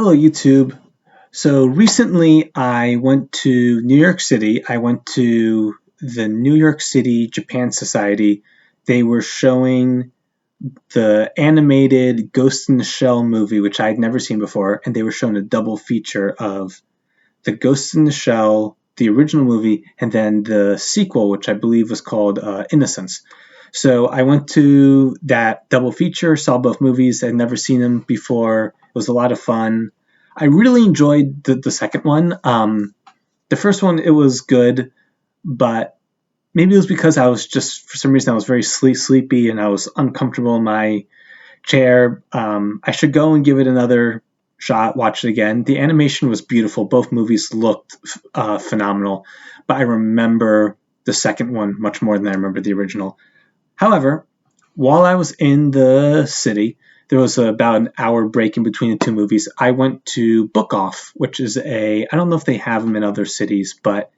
Hello, YouTube. So recently I went to New York City. I went to the New York City Japan Society. They were showing the animated Ghost in the Shell movie, which I had never seen before, and they were showing a double feature of the Ghost in the Shell, the original movie, and then the sequel, which I believe was called Innocence. So I went to that double feature, saw both movies. I'd never seen them before. It was a lot of fun. I really enjoyed the second one. The first one, it was good, but maybe it was because I was just, for some reason, I was very sleepy and I was uncomfortable in my chair. I should go and give it another shot, watch it again. The animation was beautiful. Both movies looked phenomenal, but I remember the second one much more than I remember the original. However, while I was in the city, there was about an hour break in between the two movies. I went to Bookoff, which is I don't know if they have them in other cities, but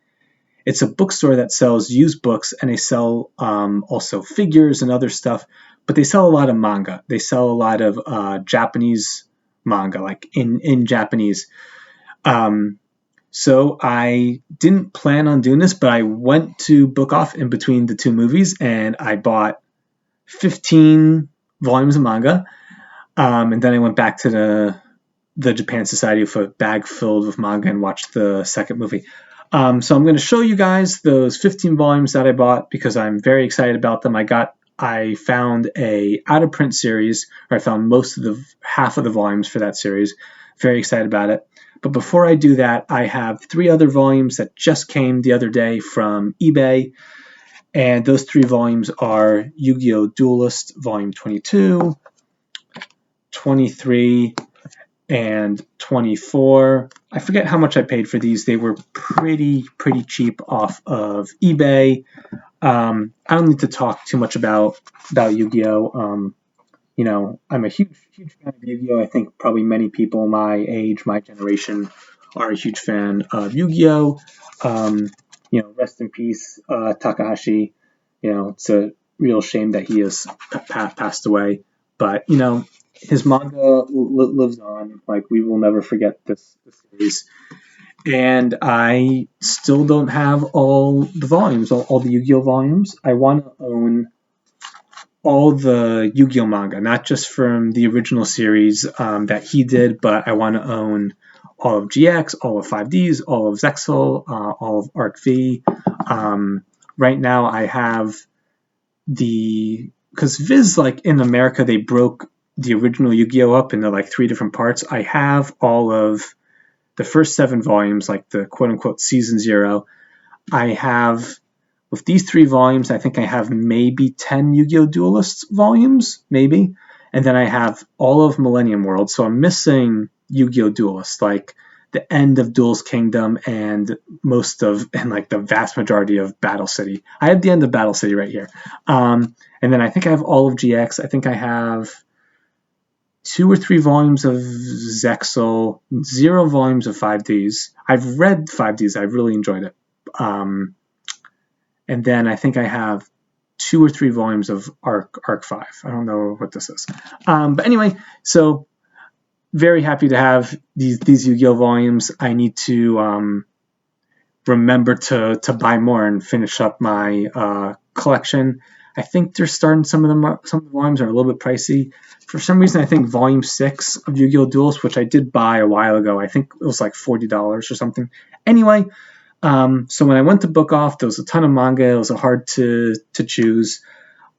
it's a bookstore that sells used books, and they sell also figures and other stuff, but they sell a lot of manga. They sell a lot of Japanese manga, like in Japanese. So I didn't plan on doing this, but I went to Bookoff in between the two movies, and I bought 15 volumes of manga. And then I went back to the Japan Society with a bag filled with manga and watched the second movie. So I'm going to show you guys those 15 volumes that I bought because I'm very excited about them. I found a out of print series, or I found half of the volumes for that series. Very excited about it. But before I do that, I have 3 other volumes that just came the other day from eBay. And those 3 volumes are Yu-Gi-Oh! Duelist Volume 22, 23, and 24. I forget how much I paid for these. They were pretty cheap off of eBay. I don't need to talk too much about Yu-Gi-Oh! I'm a huge fan of Yu-Gi-Oh! I think probably many people my age, my generation, are a huge fan of Yu-Gi-Oh! Rest in peace, Takahashi. It's a real shame that he has passed away. But, his manga lives on. Like, we will never forget this series. And I still don't have all the volumes, all the Yu-Gi-Oh! Volumes. I want to own all the Yu-Gi-Oh! Manga, not just from the original series that he did, but I want to own all of GX, all of 5Ds, all of Zexal, all of Arc V. Right now I have because Viz, like in America, they broke the original Yu-Gi-Oh! Up into like 3 different parts. I have all of the first 7 volumes, like the quote-unquote Season 0. I have, with these 3 volumes, I think I have maybe 10 Yu-Gi-Oh! Duelists volumes, maybe. And then I have all of Millennium World, so I'm missing Yu-Gi-Oh! Duelists, like the end of Duel's Kingdom and like the vast majority of Battle City. I have the end of Battle City right here. And then I think I have all of GX. I think I have 2 or 3 volumes of Zexal, 0 volumes of 5Ds. I've read 5Ds. I've really enjoyed it. And then I think I have 2 or 3 volumes of Arc 5. I don't know what this is. But anyway, so very happy to have these Yu-Gi-Oh! Volumes. I need to remember to buy more and finish up my collection. I think they're starting, some of the volumes are a little bit pricey. For some reason, I think Volume 6 of Yu-Gi-Oh! Duels, which I did buy a while ago, I think it was like $40 or something. Anyway, so when I went to Bookoff, there was a ton of manga. It was hard to choose.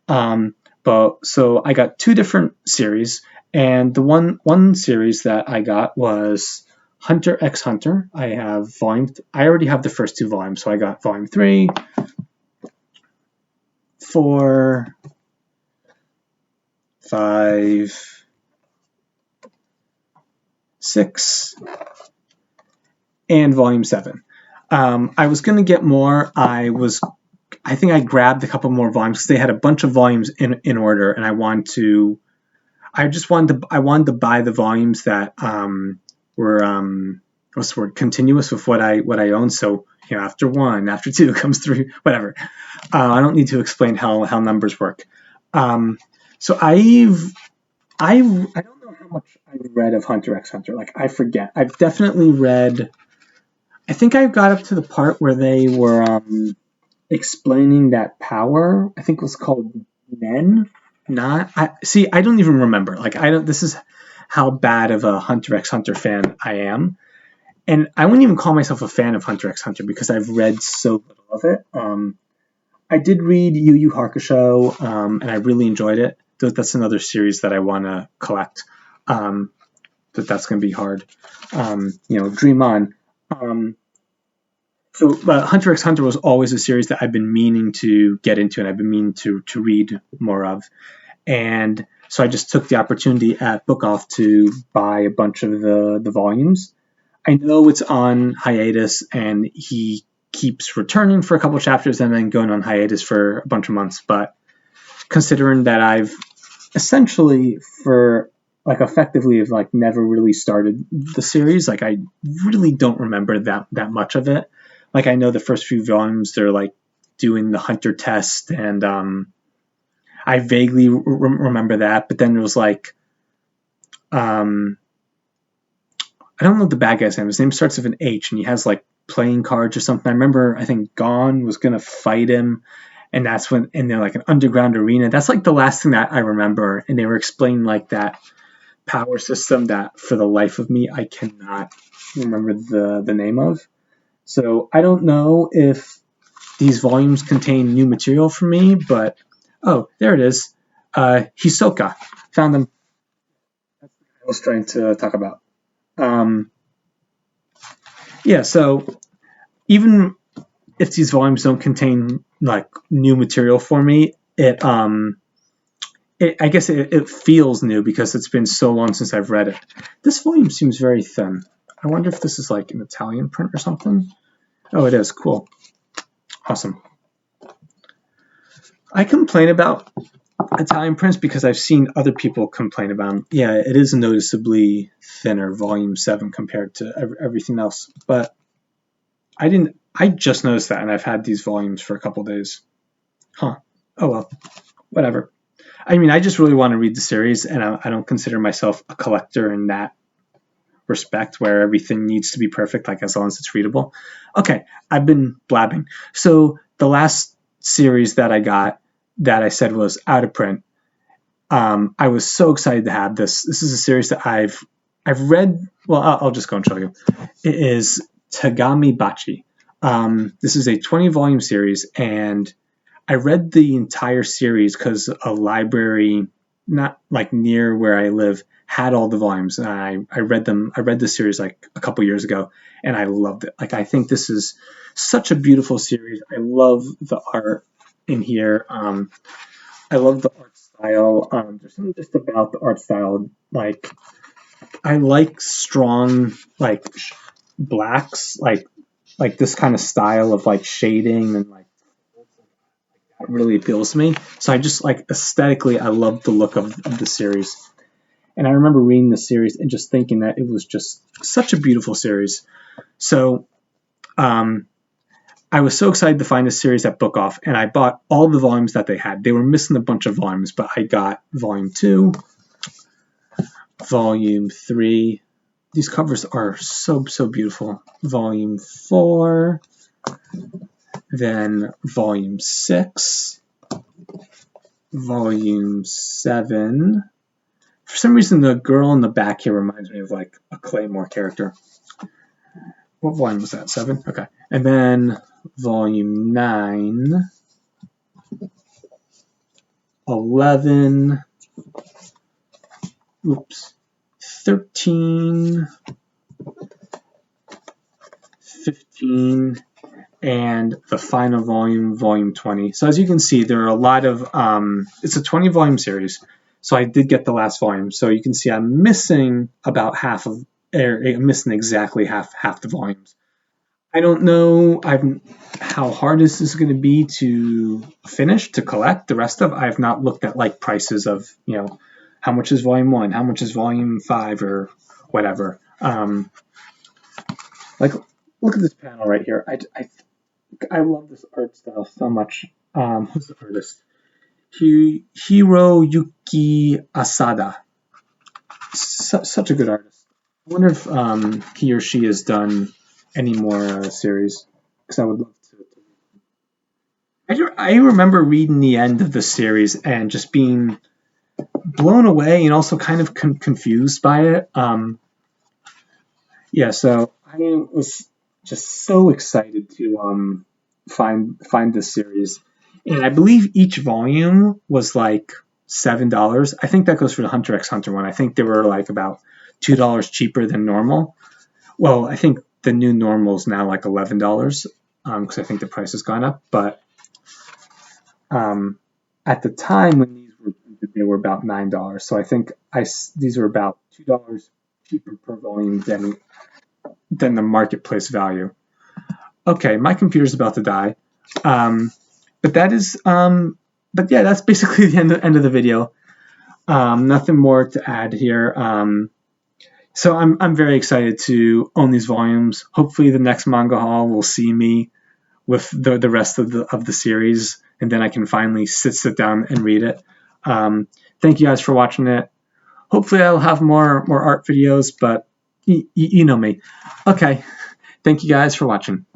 But so I got 2 different series, and the one series that I got was Hunter x Hunter. I already have the first 2 volumes, so I got Volume 3, 4, 5, 6, and Volume 7. I was going to get more. I think I grabbed a couple more volumes because they had a bunch of volumes in order, and I wanted to buy the volumes that were what's the word, continuous with what I own. So after 1, after 2 comes 3, whatever. I don't need to explain how numbers work. So I don't know how much I read of Hunter x Hunter. Like, I forget. I've definitely read. I think I got up to the part where they were explaining that power. I think it was called Nen. Not. I don't even remember. Like, I don't. This is how bad of a Hunter x Hunter fan I am. And I wouldn't even call myself a fan of Hunter x Hunter because I've read so little of it. I did read Yu Yu Hakusho, and I really enjoyed it. That's another series that I want to collect, but that's going to be hard. Dream on. But Hunter x Hunter was always a series that I've been meaning to get into, and I've been meaning to read more of. And so I just took the opportunity at Bookoff to buy a bunch of the volumes. I know it's on hiatus, and he keeps returning for a couple chapters and then going on hiatus for a bunch of months. But considering that I've essentially effectively have never really started the series, like I really don't remember that much of it. Like I know the first few volumes they're like doing the hunter test, and I vaguely remember that. But then it was like I don't know the bad guy's name. His name starts with an H, and he has like playing cards or something. I remember, I think Gon was gonna fight him, and that's when, and they're like an underground arena. That's like the last thing that I remember, and they were explaining like that power system that, for the life of me, I cannot remember the name of. So I don't know if these volumes contain new material for me, but oh, there it is. Hisoka, found them. That's what I was trying to talk about. So even if these volumes don't contain like new material for me, I guess it feels new because it's been so long since I've read it. This volume seems very thin. I wonder if this is like an Italian print or something. Oh, it is. Cool. Awesome. I complain about Italian prints because I've seen other people complain about them. Yeah, it is noticeably thinner, volume 7, compared to everything else. But I just noticed that, and I've had these volumes for a couple days. Huh. Oh well. Whatever. I mean, I just really want to read the series, and I don't consider myself a collector in that respect where everything needs to be perfect, like as long as it's readable. Okay, I've been blabbing. So the last series that I got that I said was out of print, I was so excited to have this. This is a series that I've read. Well, I'll just go and show you. It is Tegami Bachi. This is a 20-volume series, and I read the entire series because a library not like near where I live had all the volumes, and I read them. I read the series like a couple years ago, and I loved it. Like, I think this is such a beautiful series. I love the art in here. I love the art style. There's something just about the art style. Like, I like strong like blacks, like this kind of style of like shading, and like that really appeals to me. So I just like aesthetically, I love the look of the series. And I remember reading the series and just thinking that it was just such a beautiful series. So I was so excited to find this series at Bookoff, and I bought all the volumes that they had. They were missing a bunch of volumes, but I got volume 2, volume 3. These covers are so beautiful. Volume 4, then volume 6, volume 7. For some reason, the girl in the back here reminds me of like a Claymore character. What volume was that? 7? Okay. And then volume 9, 11, 13, 15, and the final volume, volume 20. So as you can see, there are a lot of, it's a 20-volume series. So I did get the last volume. So you can see I'm missing about half of, I'm missing exactly half the volumes. I don't know how hard is this going to be to finish, to collect the rest of. I've not looked at like prices of, how much is volume 1, how much is volume 5, or whatever. Like, look at this panel right here. I love this art style so much. Who's the artist? Hiroyuki Asada. such a good artist. I wonder if he or she has done any more series, because I would love to. I remember reading the end of the series and just being blown away and also kind of confused by it. Yeah, so I was just so excited to find this series, and I believe each volume was like $7. I think that goes for the Hunter x Hunter one. I think they were like about $2 cheaper than normal. Well, I think the new normal is now like $11 because I think the price has gone up. But at the time when these were printed, they were about $9. So I think these were about $2 cheaper per volume than the marketplace value. Okay, my computer's about to die. But that is, but yeah, that's basically the end of the video. Nothing more to add here. So I'm very excited to own these volumes. Hopefully, the next manga haul will see me with the rest of the series, and then I can finally sit down and read it. Thank you guys for watching it. Hopefully, I'll have more art videos, but you know me. Okay, thank you guys for watching.